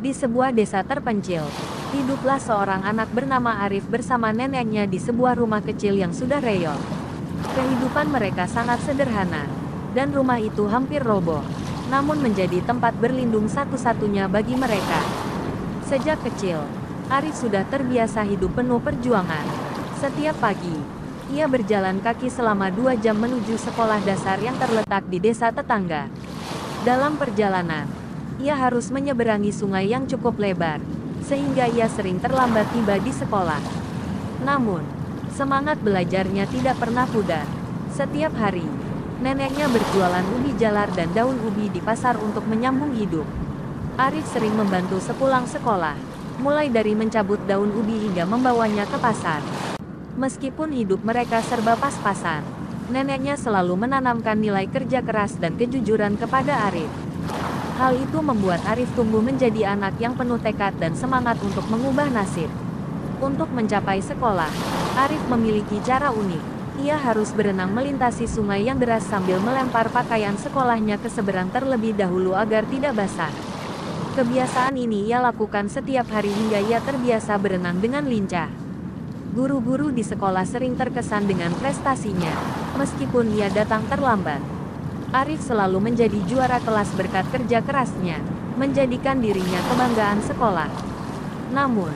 Di sebuah desa terpencil, hiduplah seorang anak bernama Arif bersama neneknya di sebuah rumah kecil yang sudah reyo. Kehidupan mereka sangat sederhana, dan rumah itu hampir roboh, namun menjadi tempat berlindung satu-satunya bagi mereka. Sejak kecil, Arif sudah terbiasa hidup penuh perjuangan. Setiap pagi, ia berjalan kaki selama 2 jam menuju sekolah dasar yang terletak di desa tetangga. Dalam perjalanan, ia harus menyeberangi sungai yang cukup lebar, sehingga ia sering terlambat tiba di sekolah. Namun, semangat belajarnya tidak pernah pudar. Setiap hari, neneknya berjualan ubi jalar dan daun ubi di pasar untuk menyambung hidup. Arif sering membantu sepulang sekolah, mulai dari mencabut daun ubi hingga membawanya ke pasar. Meskipun hidup mereka serba pas-pasan, neneknya selalu menanamkan nilai kerja keras dan kejujuran kepada Arif. Hal itu membuat Arif tumbuh menjadi anak yang penuh tekad dan semangat untuk mengubah nasib. Untuk mencapai sekolah, Arif memiliki cara unik. Ia harus berenang melintasi sungai yang deras sambil melempar pakaian sekolahnya ke seberang terlebih dahulu agar tidak basah. Kebiasaan ini ia lakukan setiap hari hingga ia terbiasa berenang dengan lincah. Guru-guru di sekolah sering terkesan dengan prestasinya, meskipun ia datang terlambat. Arif selalu menjadi juara kelas berkat kerja kerasnya, menjadikan dirinya kebanggaan sekolah. Namun,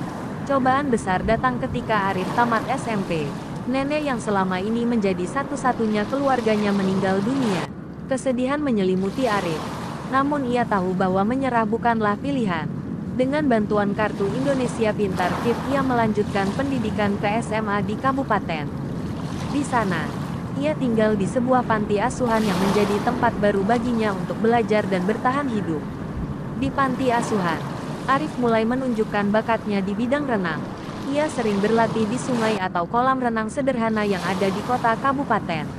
cobaan besar datang ketika Arif tamat SMP. Nenek yang selama ini menjadi satu-satunya keluarganya meninggal dunia. Kesedihan menyelimuti Arif, namun ia tahu bahwa menyerah bukanlah pilihan. Dengan bantuan kartu Indonesia Pintar KIP, ia melanjutkan pendidikan ke SMA di kabupaten. Di sana, ia tinggal di sebuah panti asuhan yang menjadi tempat baru baginya untuk belajar dan bertahan hidup. Di panti asuhan, Arif mulai menunjukkan bakatnya di bidang renang. Ia sering berlatih di sungai atau kolam renang sederhana yang ada di kota kabupaten.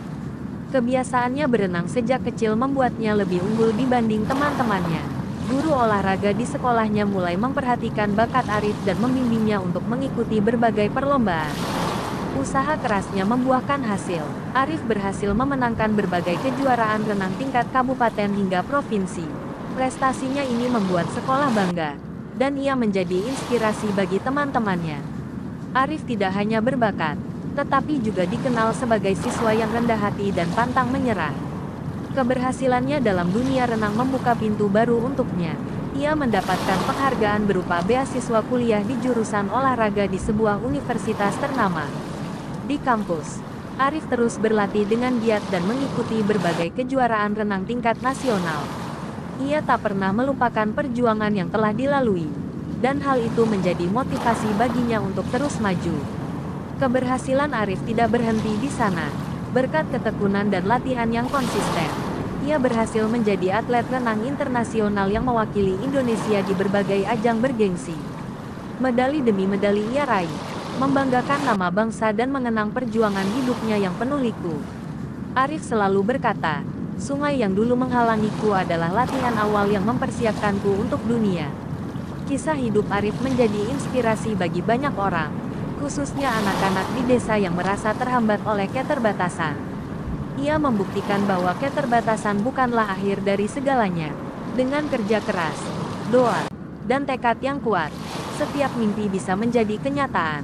Kebiasaannya berenang sejak kecil membuatnya lebih unggul dibanding teman-temannya. Guru olahraga di sekolahnya mulai memperhatikan bakat Arif dan membimbingnya untuk mengikuti berbagai perlombaan. Usaha kerasnya membuahkan hasil. Arif berhasil memenangkan berbagai kejuaraan renang tingkat kabupaten hingga provinsi. Prestasinya ini membuat sekolah bangga, dan ia menjadi inspirasi bagi teman-temannya. Arif tidak hanya berbakat, tetapi juga dikenal sebagai siswa yang rendah hati dan pantang menyerah. Keberhasilannya dalam dunia renang membuka pintu baru untuknya. Ia mendapatkan penghargaan berupa beasiswa kuliah di jurusan olahraga di sebuah universitas ternama. Di kampus, Arif terus berlatih dengan giat dan mengikuti berbagai kejuaraan renang tingkat nasional. Ia tak pernah melupakan perjuangan yang telah dilalui, dan hal itu menjadi motivasi baginya untuk terus maju. Keberhasilan Arif tidak berhenti di sana. Berkat ketekunan dan latihan yang konsisten, ia berhasil menjadi atlet renang internasional yang mewakili Indonesia di berbagai ajang bergengsi. Medali demi medali ia raih, membanggakan nama bangsa dan mengenang perjuangan hidupnya yang penuh liku. Arif selalu berkata, "Sungai yang dulu menghalangiku adalah latihan awal yang mempersiapkanku untuk dunia." Kisah hidup Arif menjadi inspirasi bagi banyak orang, khususnya anak-anak di desa yang merasa terhambat oleh keterbatasan. Ia membuktikan bahwa keterbatasan bukanlah akhir dari segalanya. Dengan kerja keras, doa, dan tekad yang kuat, setiap mimpi bisa menjadi kenyataan.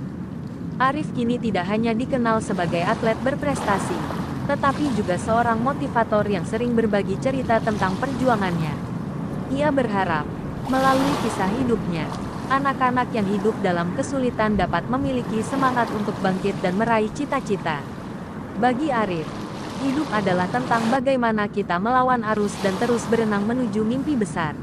Arif kini tidak hanya dikenal sebagai atlet berprestasi, tetapi juga seorang motivator yang sering berbagi cerita tentang perjuangannya. Ia berharap, melalui kisah hidupnya, anak-anak yang hidup dalam kesulitan dapat memiliki semangat untuk bangkit dan meraih cita-cita. Bagi Arif, hidup adalah tentang bagaimana kita melawan arus dan terus berenang menuju mimpi besar.